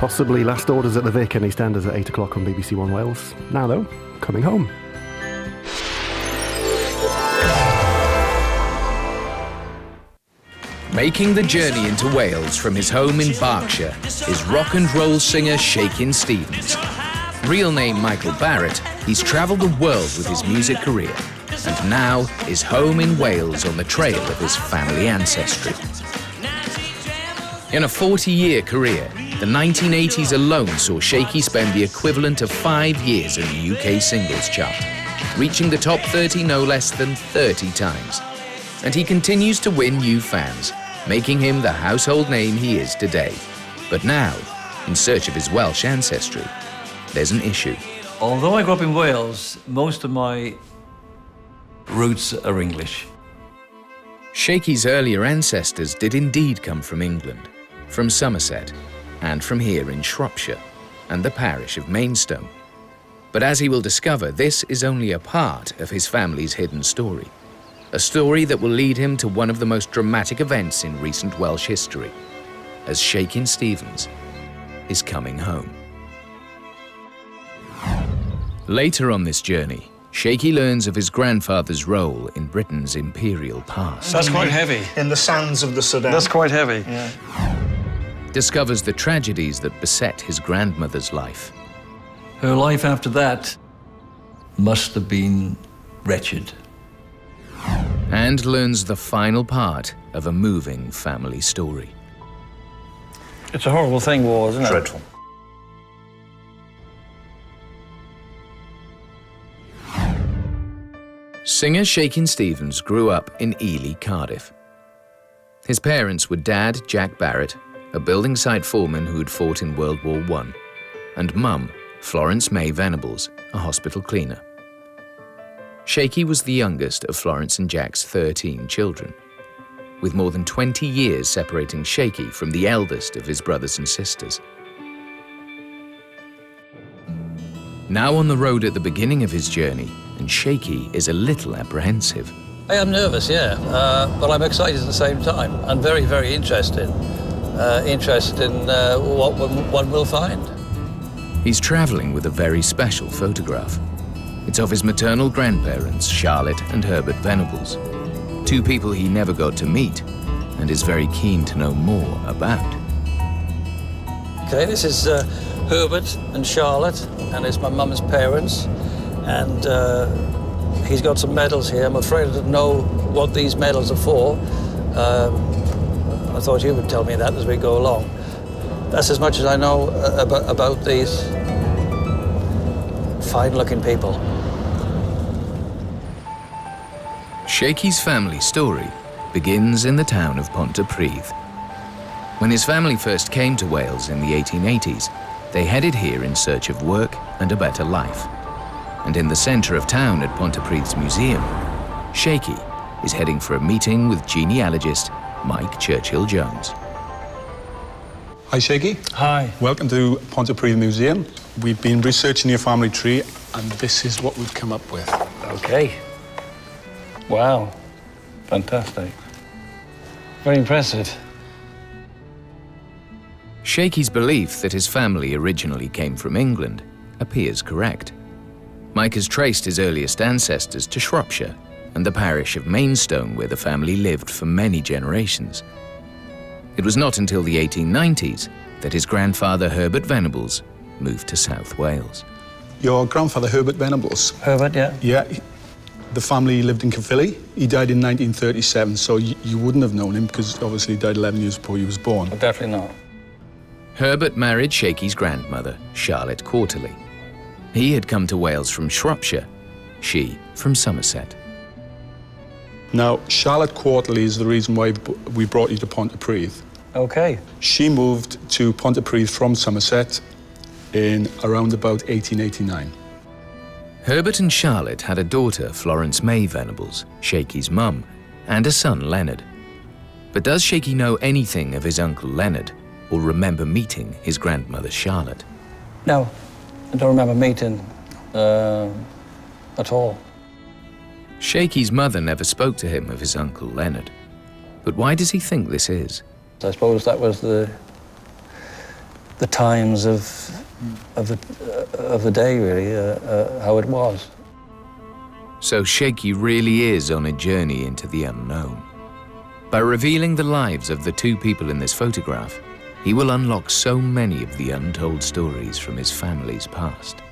Possibly last orders at the Vic and EastEnders at 8 o'clock on BBC One Wales. Now though, coming home. Making the journey into Wales from his home in Berkshire is rock and roll singer Shakin Stevens. Real name Michael Barrett, he's travelled the world with his music career and now is home in Wales on the trail of his family ancestry. In a 40-year career, the 1980s alone saw Shaky spend the equivalent of 5 years in the UK singles chart, reaching the top 30 no less than 30 times. And he continues to win new fans, making him the household name he is today. But now, in search of his Welsh ancestry, there's an issue. Although I grew up in Wales, most of my roots are English. Shaky's earlier ancestors did indeed come from England, from Somerset, and from here in Shropshire, and the parish of Maidstone. But as he will discover, this is only a part of his family's hidden story. A story that will lead him to one of the most dramatic events in recent Welsh history, as Shakin Stevens is coming home. Later on this journey, Shaky learns of his grandfather's role in Britain's imperial past. That's quite heavy. In the sands of the Sudan. That's quite heavy. Yeah. Discovers the tragedies that beset his grandmother's life. Her life after that must have been wretched. And learns the final part of a moving family story. It's a horrible thing, war, isn't it? Dreadful. Singer Shakin Stevens grew up in Ely, Cardiff. His parents were Dad, Jack Barrett, a building site foreman who had fought in World War I, and Mum, Florence May Venables, a hospital cleaner. Shaky was the youngest of Florence and Jack's 13 children, with more than 20 years separating Shaky from the eldest of his brothers and sisters. Now on the road at the beginning of his journey, and Shaky is a little apprehensive. I am nervous, yeah, but I'm excited at the same time and very, very interested. Interested in what one will find. He's travelling with a very special photograph. It's of his maternal grandparents, Charlotte and Herbert Venables, two people he never got to meet and is very keen to know more about. Okay, this is Herbert and Charlotte, and it's my mum's parents, and he's got some medals here. I'm afraid I don't know what these medals are for. I thought you would tell me that as we go along. That's as much as I know about these fine-looking people. Shaky's family story begins in the town of Pontypridd. When his family first came to Wales in the 1880s, they headed here in search of work and a better life. And in the centre of town at Pontypridd's museum, Shaky is heading for a meeting with genealogist Mike Churchill-Jones. Hi, Shaky. Hi. Welcome to Pontypridd Museum. We've been researching your family tree, and this is what we've come up with. Okay. Wow. Fantastic. Very impressive. Shaky's belief that his family originally came from England appears correct. Mike has traced his earliest ancestors to Shropshire and the parish of Maidstone, where the family lived for many generations. It was not until the 1890s that his grandfather Herbert Venables moved to South Wales. Your grandfather, Herbert Venables. Herbert, yeah? Yeah, the family lived in Caerphilly. He died in 1937, so you wouldn't have known him because obviously he died 11 years before you was born. Definitely not. Herbert married Shaky's grandmother, Charlotte Quarterly. He had come to Wales from Shropshire, she from Somerset. Now, Charlotte Quarterly is the reason why we brought you to Pontypridd. Okay. She moved to Pontypridd from Somerset in around about 1889. Herbert and Charlotte had a daughter, Florence May Venables, Shaky's mum, and a son, Leonard. But does Shaky know anything of his uncle Leonard, or remember meeting his grandmother, Charlotte? No, I don't remember meeting at all. Shaky's mother never spoke to him of his uncle Leonard. But why does he think this is? I suppose that was the times of the day, really, how it was. So Shaky really is on a journey into the unknown. By revealing the lives of the two people in this photograph, he will unlock so many of the untold stories from his family's past.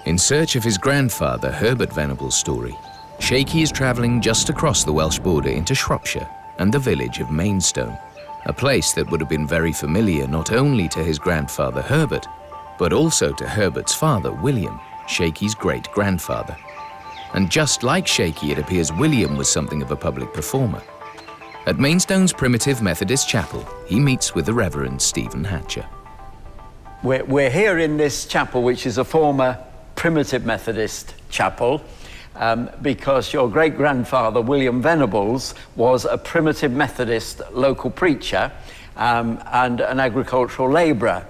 In search of his grandfather, Herbert Venable's story, Shaky is travelling just across the Welsh border into Shropshire and the village of Maidstone, a place that would have been very familiar not only to his grandfather Herbert, but also to Herbert's father, William, Shaky's great-grandfather. And just like Shaky, it appears William was something of a public performer. At Maidstone's Primitive Methodist Chapel, he meets with the Reverend Stephen Hatcher. We're here in this chapel, which is a former Primitive Methodist chapel, because your great-grandfather, William Venables, was a Primitive Methodist local preacher and an agricultural labourer.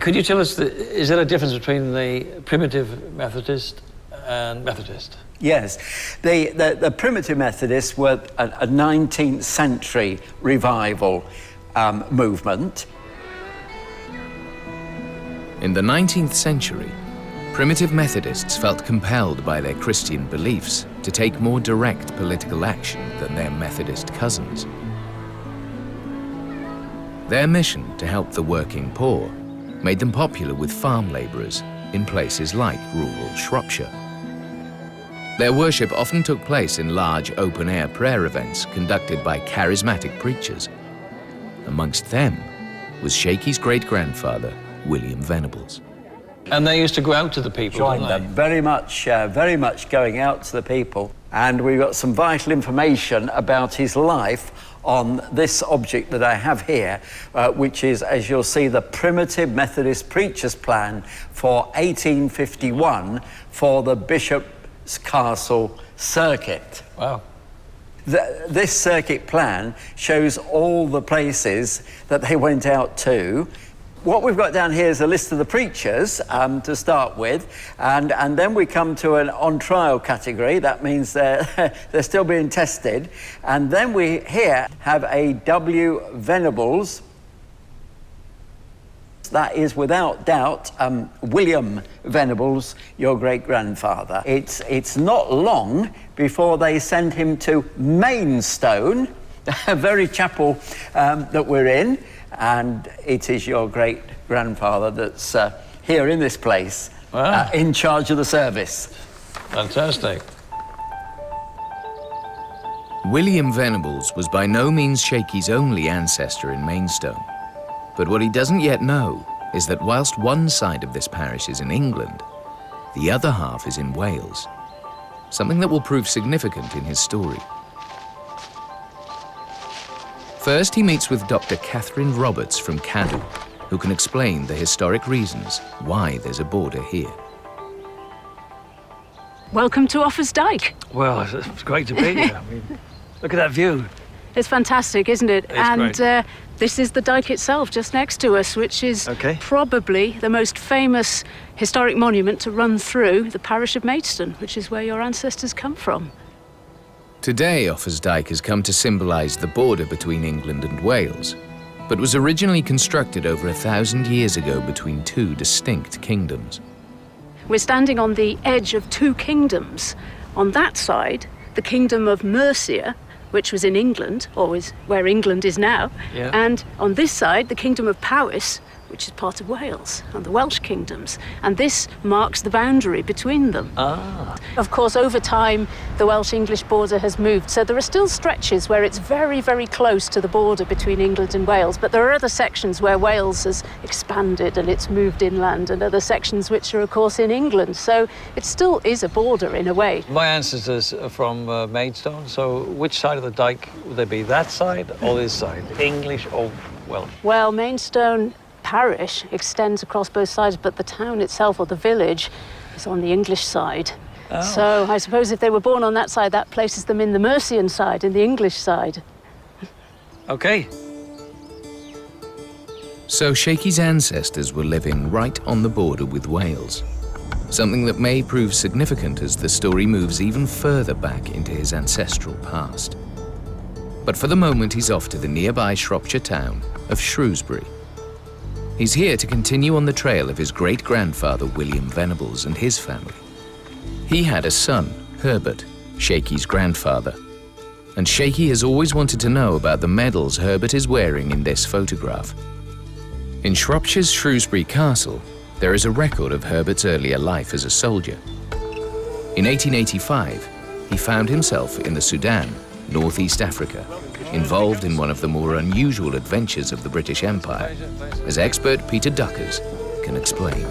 Could you tell us, is there a difference between the Primitive Methodist and Methodist? Yes. The Primitive Methodists were a 19th century revival movement. In the 19th century, Primitive Methodists felt compelled by their Christian beliefs to take more direct political action than their Methodist cousins. Their mission to help the working poor made them popular with farm labourers in places like rural Shropshire. Their worship often took place in large open-air prayer events conducted by charismatic preachers. Amongst them was Shaky's great-grandfather, William Venables. And they used to go out to the people, Joined didn't them, they? very much going out to the people. And we've got some vital information about his life on this object that I have here, which is, as you'll see, the Primitive Methodist Preacher's Plan for 1851 for the Bishop's Castle Circuit. Wow. This circuit plan shows all the places that they went out to. What we've got down here is a list of the preachers to start with, and then we come to an on-trial category. That means they're still being tested. And then we here have a W. Venables. That is, without doubt, William Venables, your great-grandfather. It's not long before they send him to Maidstone, the very chapel that we're in, and it is your great-grandfather that's here in this place, wow. In charge of the service. Fantastic. William Venables was by no means Shaky's only ancestor in Maidstone. But what he doesn't yet know is that whilst one side of this parish is in England, the other half is in Wales, something that will prove significant in his story. First, he meets with Dr. Catherine Roberts from Cadw, who can explain the historic reasons why there's a border here. Welcome to Offa's Dyke. Well, it's great to be here. I mean, look at that view. It's fantastic, isn't it? It's great. This is the dyke itself just next to us, which is probably the most famous historic monument to run through the parish of Maidstone, which is where your ancestors come from. Today, Offa's Dyke has come to symbolise the border between England and Wales, but was originally constructed over 1,000 years ago between two distinct kingdoms. We're standing on the edge of two kingdoms. On that side, the kingdom of Mercia, which was in England, or is where England is now, and on this side, the kingdom of Powys, which is part of Wales, and the Welsh kingdoms. And this marks the boundary between them. Ah. Of course, over time, the Welsh-English border has moved, so there are still stretches where it's very, very close to the border between England and Wales, but there are other sections where Wales has expanded and it's moved inland, and other sections which are, of course, in England. So it still is a border in a way. My ancestors are from Maidstone, so which side of the dyke would they be? That side or this side? English or Welsh? Well, Maidstone parish extends across both sides, but the town itself, or the village, is on the English side. Oh. So I suppose if they were born on that side, that places them in the Mercian side, in the English side. Okay. So Shaky's ancestors were living right on the border with Wales, something that may prove significant as the story moves even further back into his ancestral past. But for the moment, he's off to the nearby Shropshire town of Shrewsbury. He's here to continue on the trail of his great-grandfather William Venables and his family. He had a son, Herbert, Shaky's grandfather. And Shaky has always wanted to know about the medals Herbert is wearing in this photograph. In Shropshire's Shrewsbury Castle, there is a record of Herbert's earlier life as a soldier. In 1885, he found himself in the Sudan, northeast Africa, involved in one of the more unusual adventures of the British Empire, as expert Peter Duckers can explain.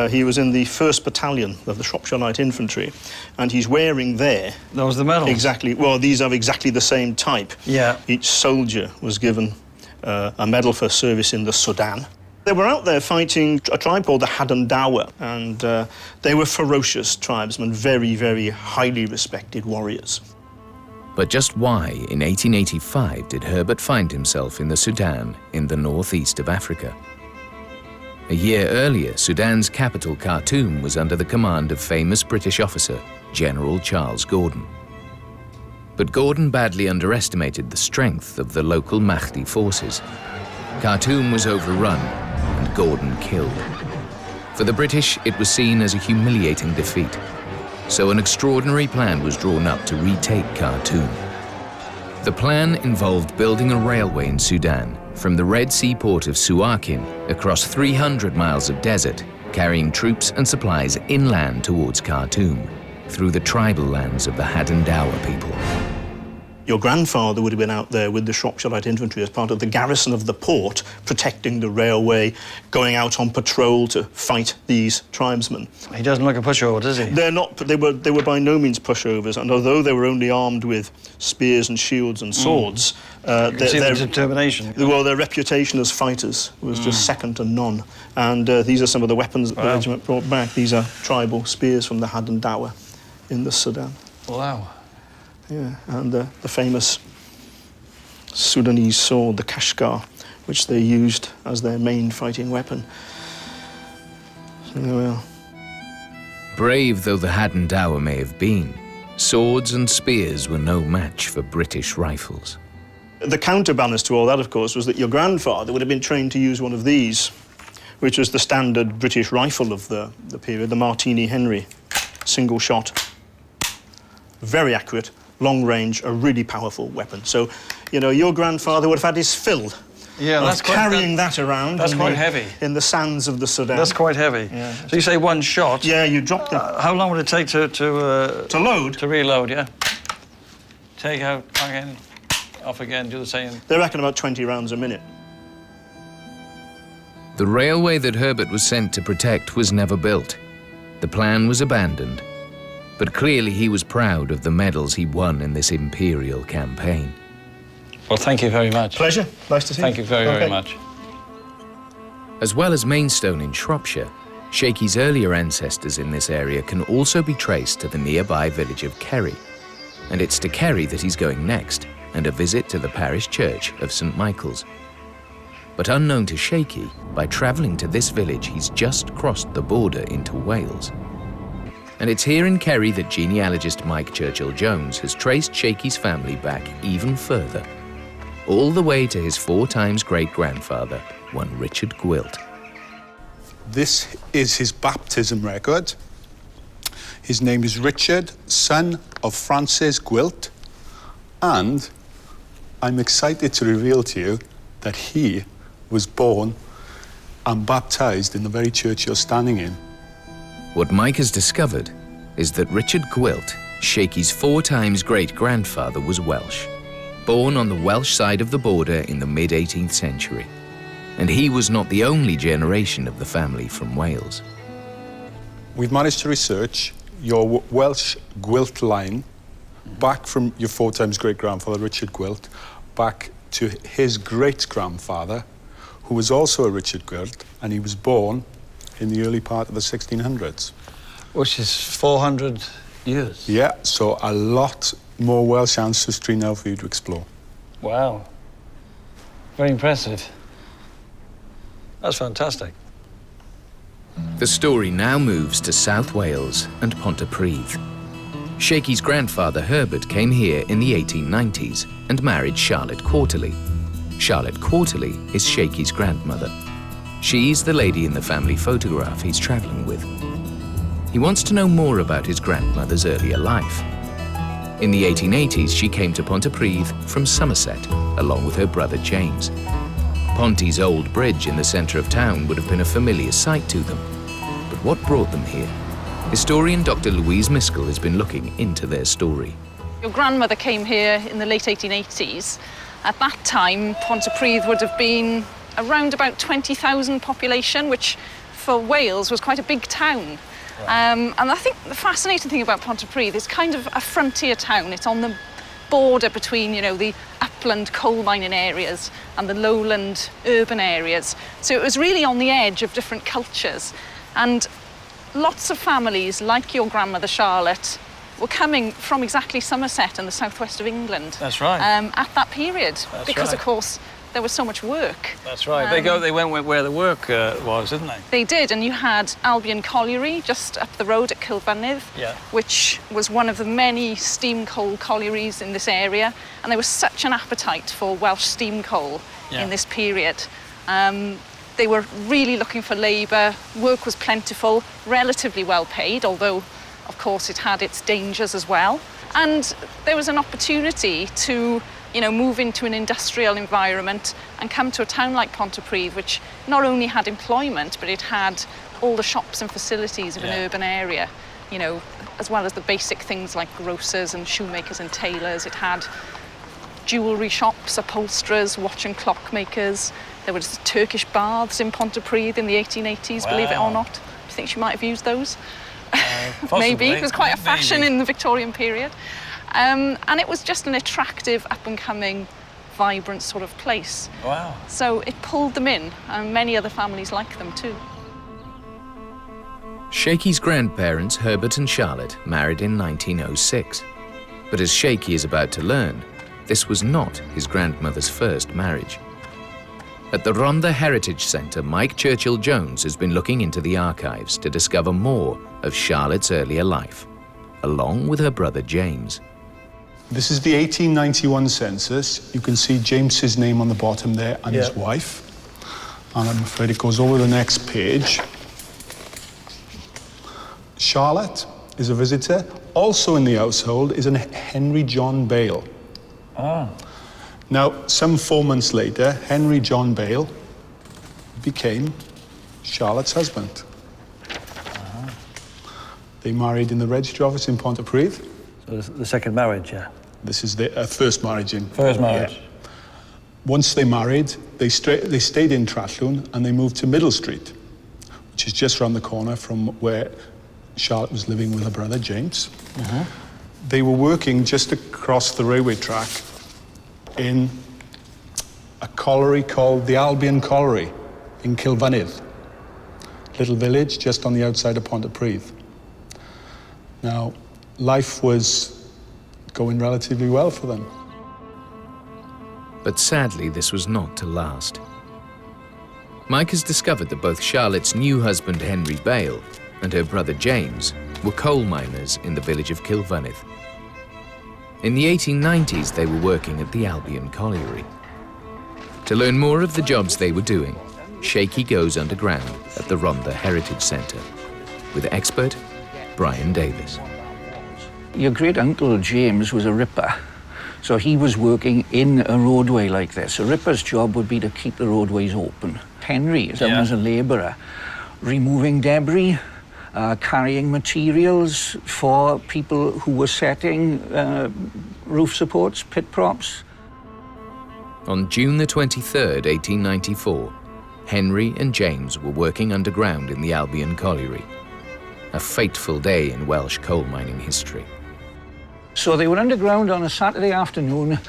He was in the 1st Battalion of the Shropshire Light Infantry, and he's wearing there... Those are the medals? Exactly. Well, these are exactly the same type. Yeah. Each soldier was given a medal for service in the Sudan. They were out there fighting a tribe called the Hadendawa, and they were ferocious tribesmen, very, very highly respected warriors. But just why, in 1885, did Herbert find himself in the Sudan in the northeast of Africa? A year earlier, Sudan's capital, Khartoum, was under the command of famous British officer, General Charles Gordon. But Gordon badly underestimated the strength of the local Mahdi forces. Khartoum was overrun and Gordon killed. For the British, it was seen as a humiliating defeat. So an extraordinary plan was drawn up to retake Khartoum. The plan involved building a railway in Sudan from the Red Sea port of Shakin across 300 miles of desert, carrying troops and supplies inland towards Khartoum, through the tribal lands of the Hadendawa people. Your grandfather would have been out there with the Shropshire Light Infantry as part of the garrison of the port, protecting the railway, going out on patrol to fight these tribesmen. He doesn't look a pushover, does he? They're not. They were by no means pushovers, and although they were only armed with spears and shields and swords, their determination. Well, their reputation as fighters was just second to none. And these are some of the weapons that the regiment brought back. These are tribal spears from the Hadendawa in the Sudan. Wow. Yeah, and the famous Sudanese sword, the Kashgar, which they used as their main fighting weapon. So there we are. Brave though the Hadendawa may have been, swords and spears were no match for British rifles. The counterbalance to all that, of course, was that your grandfather would have been trained to use one of these, which was the standard British rifle of the period, the Martini Henry, single shot, very accurate, long range, a really powerful weapon. So, you know, your grandfather would have had his fill of carrying that around. That's quite heavy. In the sands of the Sudan. That's quite heavy. Yeah. So you say one shot? Yeah, you dropped it. How long would it take to load? To reload, yeah. Take out again, off again, do the same. They reckon about 20 rounds a minute. The railway that Herbert was sent to protect was never built. The plan was abandoned. But clearly he was proud of the medals he won in this imperial campaign. Well, thank you very much. Pleasure. Nice to see you. Thank you very, very much. As well as Maidstone in Shropshire, Shaky's earlier ancestors in this area can also be traced to the nearby village of Kerry. And it's to Kerry that he's going next, and a visit to the parish church of St. Michael's. But unknown to Shaky, by travelling to this village, he's just crossed the border into Wales. And it's here in Kerry that genealogist Mike Churchill-Jones has traced Shaky's family back even further, all the way to his 4 times great-grandfather, one Richard Gwilt. This is his baptism record. His name is Richard, son of Francis Gwilt, and I'm excited to reveal to you that he was born and baptised in the very church you're standing in. What Mike has discovered is that Richard Gwilt, Shaky's 4 times great-grandfather, was Welsh, born on the Welsh side of the border in the mid-18th century. And he was not the only generation of the family from Wales. We've managed to research your Welsh Gwilt line back from your 4 times great-grandfather, Richard Gwilt, back to his great-grandfather, who was also a Richard Gwilt, and he was born in the early part of the 1600s. Which is 400 years. Yeah, so a lot more Welsh ancestry now for you to explore. Wow. Very impressive. That's fantastic. The story now moves to South Wales and Pontypridd. Shaky's grandfather Herbert came here in the 1890s and married Charlotte Quarterly. Charlotte Quarterly is Shaky's grandmother. She's the lady in the family photograph he's traveling with. He wants to know more about his grandmother's earlier life. In the 1880s, she came to Pontypridd from Somerset, along with her brother James. Ponty's old bridge in the centre of town would have been a familiar sight to them. But what brought them here? Historian Dr. Louise Miskell has been looking into their story. Your grandmother came here in the late 1880s. At that time, Pontypridd would have been around about 20,000 population, which for Wales was quite a big town. And I think the fascinating thing about Pontypridd is kind of a frontier town. It's on the border between, you know, the upland coal mining areas and the lowland urban areas. So it was really on the edge of different cultures. And lots of families, like your grandmother Charlotte, were coming from exactly Somerset and the southwest of England. That's right. At that period. That's because, right. of course, there was so much work. That's right. They went where the work was, didn't they? They did, and you had Albion Colliery just up the road at Kilfynydd, Yeah. which was one of the many steam coal collieries in this area, and there was such an appetite for Welsh steam coal in this period. They were really looking for labour, work was plentiful, relatively well paid, although, of course, it had its dangers as well. And there was an opportunity to, you know, move into an industrial environment and come to a town like Pontypridd, which not only had employment, but it had all the shops and facilities of an urban area, you know, as well as the basic things like grocers and shoemakers and tailors. It had jewellery shops, upholsterers, watch and clock makers. There was Turkish baths in Pontypridd in the 1880s, believe it or not. Do you think she might have used those? Maybe. It was quite a fashion in the Victorian period. And it was just an attractive, up-and-coming, vibrant sort of place. Wow. So it pulled them in, and many other families like them too. Shaky's grandparents, Herbert and Charlotte, married in 1906. But as Shaky is about to learn, this was not his grandmother's first marriage. At the Rhondda Heritage Centre, Mike Churchill-Jones has been looking into the archives to discover more of Charlotte's earlier life, along with her brother James. This is the 1891 census. You can see James's name on the bottom there and his wife. And I'm afraid it goes over the next page. Charlotte is a visitor. Also in the household is a Henry John Bale. Now, some 4 months later, Henry John Bale became Charlotte's husband. They married in the registry office in Pontypridd. So the second marriage, yeah. This is their first marriage in... First marriage. Yeah. Once they married, they stayed in Trallwn and they moved to Middle Street, which is just around the corner from where Charlotte was living with her brother, James. They were working just across the railway track in a colliery called the Albion Colliery in Kilfynydd, little village just on the outside of Pontypridd. Now, life was going relatively well for them. But sadly, this was not to last. Mike has discovered that both Charlotte's new husband, Henry Bale, and her brother James were coal miners in the village of Kilfynydd. In the 1890s, they were working at the Albion Colliery. To learn more of the jobs they were doing, Shaky goes underground at the Rhondda Heritage Centre with expert Brian Davis. Your great-uncle James was a ripper, so he was working in a roadway like this. A ripper's job would be to keep the roadways open. Henry is out as a labourer, removing debris, carrying materials for people who were setting roof supports, pit props. On June the 23rd, 1894, Henry and James were working underground in the Albion Colliery. A fateful day in Welsh coal mining history. So they were underground on a Saturday afternoon,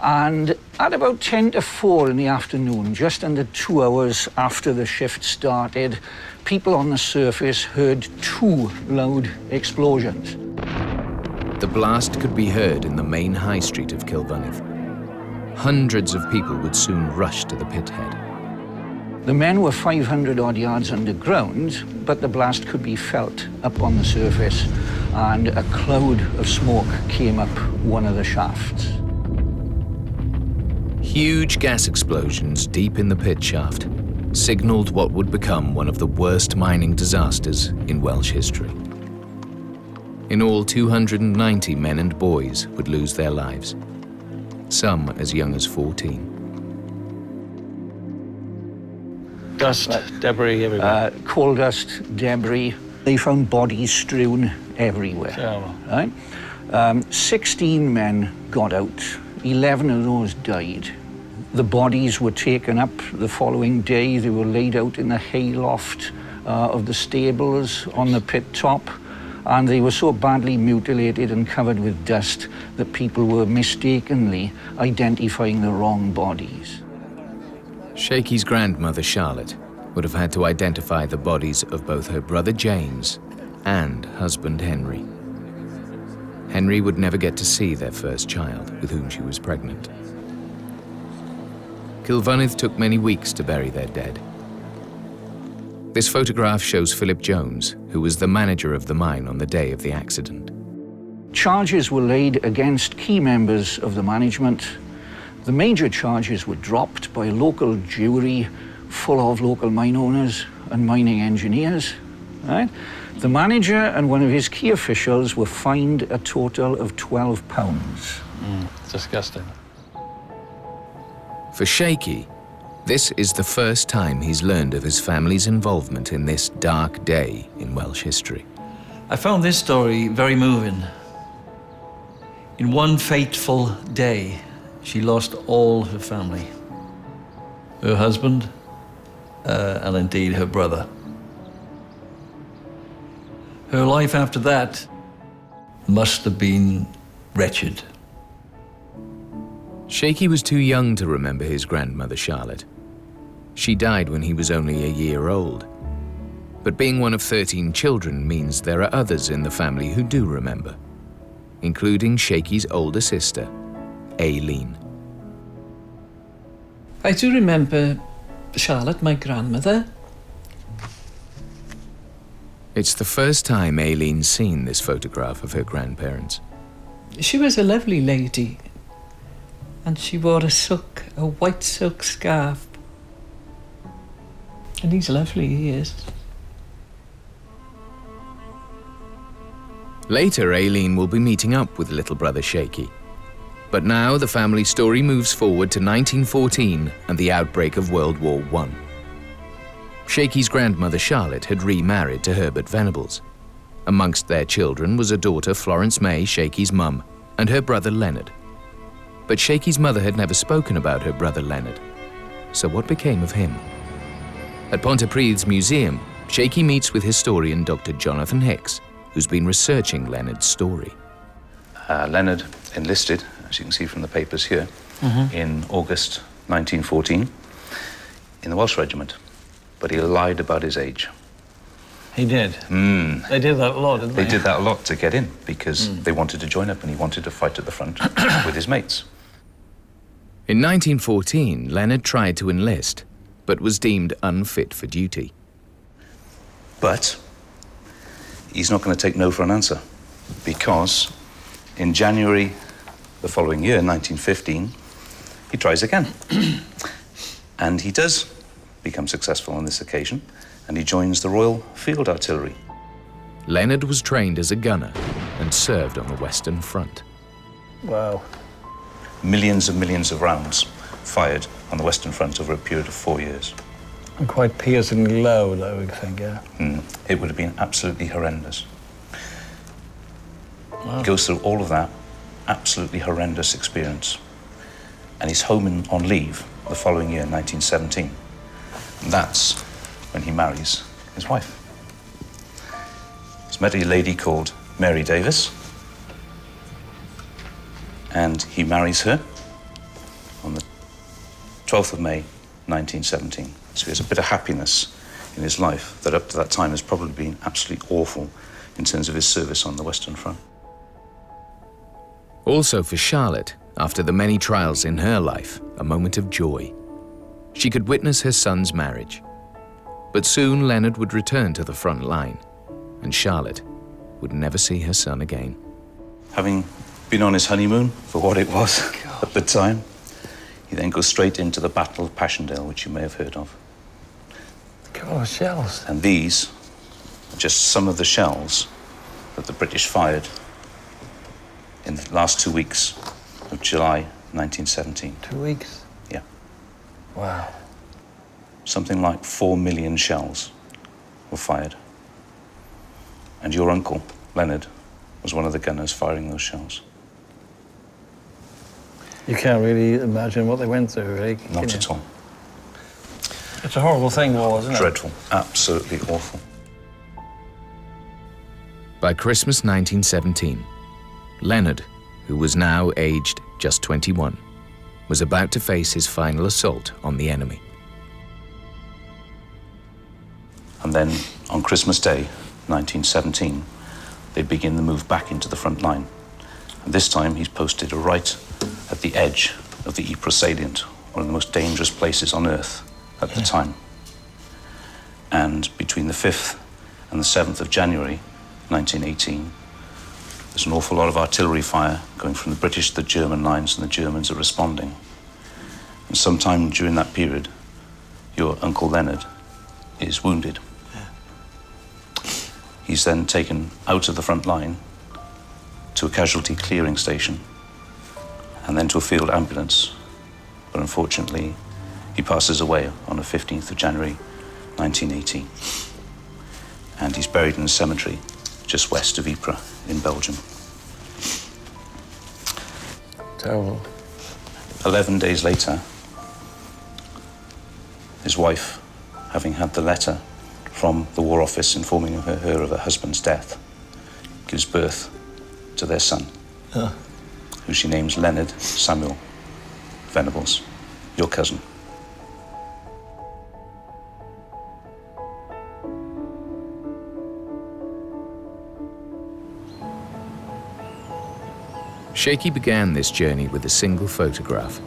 and at about 10 to 4 in the afternoon, just under 2 hours after the shift started, people on the surface heard 2 loud explosions. The blast could be heard in the main high street of Kilfynydd. Hundreds of people would soon rush to the pit head. The men were 500 odd yards underground, but the blast could be felt up on the surface, and a cloud of smoke came up one of the shafts. Huge gas explosions deep in the pit shaft signalled what would become one of the worst mining disasters in Welsh history. In all, 290 men and boys would lose their lives, some as young as 14. Dust, debris everywhere. Coal dust, debris. They found bodies strewn everywhere. Terrible. Right? 16 men got out. 11 of those died. The bodies were taken up the following day. They were laid out in the hayloft of the stables on the pit top, and they were so badly mutilated and covered with dust that people were mistakenly identifying the wrong bodies. Shaky's grandmother, Charlotte, would have had to identify the bodies of both her brother James and husband Henry. Henry would never get to see their first child, with whom she was pregnant. Kilfynydd took many weeks to bury their dead. This photograph shows Philip Jones, who was the manager of the mine on the day of the accident. Charges were laid against key members of the management. The major charges were dropped by a local jury full of local mine owners and mining engineers. Right? The manager and one of his key officials were fined a total of £12. Disgusting. For Shaky, this is the first time he's learned of his family's involvement in this dark day in Welsh history. I found this story very moving. In one fateful day, she lost all her family. Her husband, and indeed her brother. Her life after that must have been wretched. Shaky was too young to remember his grandmother, Charlotte. She died when he was only a year old. But being one of 13 children means there are others in the family who do remember, including Shaky's older sister, Aileen. I do remember Charlotte, my grandmother. It's the first time Aileen's seen this photograph of her grandparents. She was a lovely lady, and she wore a white silk scarf. And he's lovely, he is. Later, Aileen will be meeting up with little brother Shaky. But now the family story moves forward to 1914 and the outbreak of World War I. Shaky's grandmother Charlotte had remarried to Herbert Venables. Amongst their children was a daughter, Florence May, Shaky's mum, and her brother Leonard. But Shaky's mother had never spoken about her brother Leonard. So what became of him? At Pontypridd's museum, Shaky meets with historian Dr. Jonathan Hicks, who's been researching Leonard's story. Leonard enlisted, as you can see from the papers here, in August 1914 in the Welsh Regiment, but he lied about his age. He did? They did that a lot, didn't they? They did that a lot to get in, because they wanted to join up and he wanted to fight at the front with his mates. In 1914, Leonard tried to enlist, but was deemed unfit for duty. But he's not going to take no for an answer, because in January the following year, 1915, he tries again. And he does become successful on this occasion, and he joins the Royal Field Artillery. Leonard was trained as a gunner and served on the Western Front. Wow. Millions and millions of rounds fired on the Western Front over a period of 4 years. And quite piercingly loud, I would think, yeah. It would have been absolutely horrendous. Wow. He goes through all of that absolutely horrendous experience. And he's home on leave the following year, 1917. And that's when he marries his wife. He's met a lady called Mary Davis, and he marries her on the 12th of May, 1917. So he has a bit of happiness in his life that up to that time has probably been absolutely awful in terms of his service on the Western Front. Also for Charlotte, after the many trials in her life, a moment of joy. She could witness her son's marriage. But soon Leonard would return to the front line, and Charlotte would never see her son again. Having been on his honeymoon, for what it was at the time, he then goes straight into the Battle of Passchendaele, which you may have heard of. God, shells. And these are just some of the shells that the British fired in the last 2 weeks of July 1917. 2 weeks? Yeah. Wow. Something like 4 million shells were fired. And your uncle, Leonard, was one of the gunners firing those shells. You can't really imagine what they went through, right? Not at all. It's a horrible thing, war, isn't it? Dreadful. Absolutely awful. By Christmas 1917, Leonard, who was now aged just 21, was about to face his final assault on the enemy. And then on Christmas Day, 1917, they begin the move back into the front line. And this time he's posted right at the edge of the Ypres salient, one of the most dangerous places on earth at the time. And between the 5th and the 7th of January, 1918, there's an awful lot of artillery fire going from the British to the German lines, and the Germans are responding. And sometime during that period, your Uncle Leonard is wounded. He's then taken out of the front line to a casualty clearing station and then to a field ambulance. But unfortunately, he passes away on the 15th of January, 1918. And he's buried in a cemetery just west of Ypres in Belgium. Terrible. 11 days later, his wife, having had the letter from the War Office informing her of her husband's death, gives birth to their son, who she names Leonard Samuel Venables, your cousin. Shaky began this journey with a single photograph.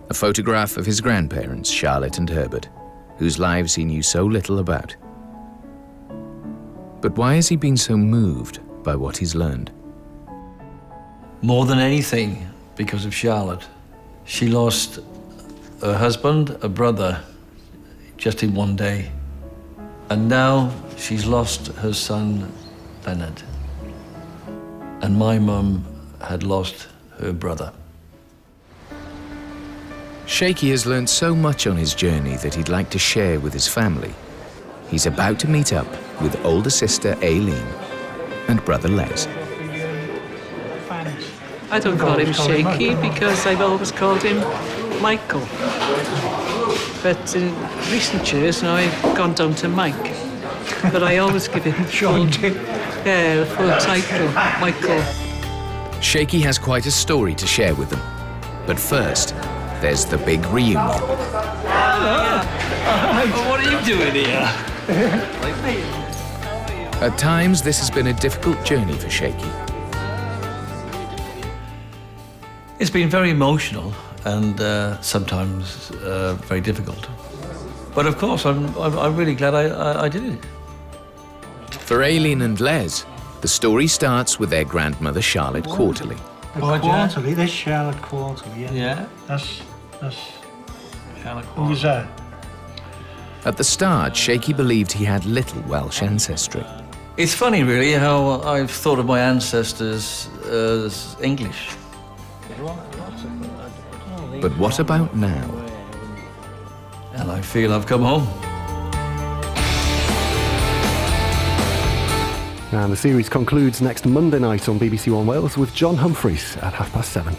A photograph of his grandparents, Charlotte and Herbert, whose lives he knew so little about. But why has he been so moved by what he's learned? More than anything, because of Charlotte. She lost her husband, a brother, just in one day. And now she's lost her son, Leonard. And my mum had lost her brother. Shaky has learned so much on his journey that he'd like to share with his family. He's about to meet up with older sister Aileen and brother Les. I don't call him Shaky because I've always called him Michael. But in recent years now I've gone down to Mike. But I always give him full title, Michael. Shaky has quite a story to share with them. But first, there's the big reunion. What are you doing here? At times, this has been a difficult journey for Shaky. It's been very emotional and sometimes very difficult. But of course, I'm really glad I did it. For Aileen and Les, the story starts with their grandmother Charlotte Quarterly. Quarterly, this Charlotte Quarterly, yeah. Yeah? That's Charlotte who's that? At the start, Shaky believed he had little Welsh ancestry. It's funny, really, how I've thought of my ancestors as English. But what about now? And I feel I've come home. And the series concludes next Monday night on BBC One Wales with John Humphreys at 7:30.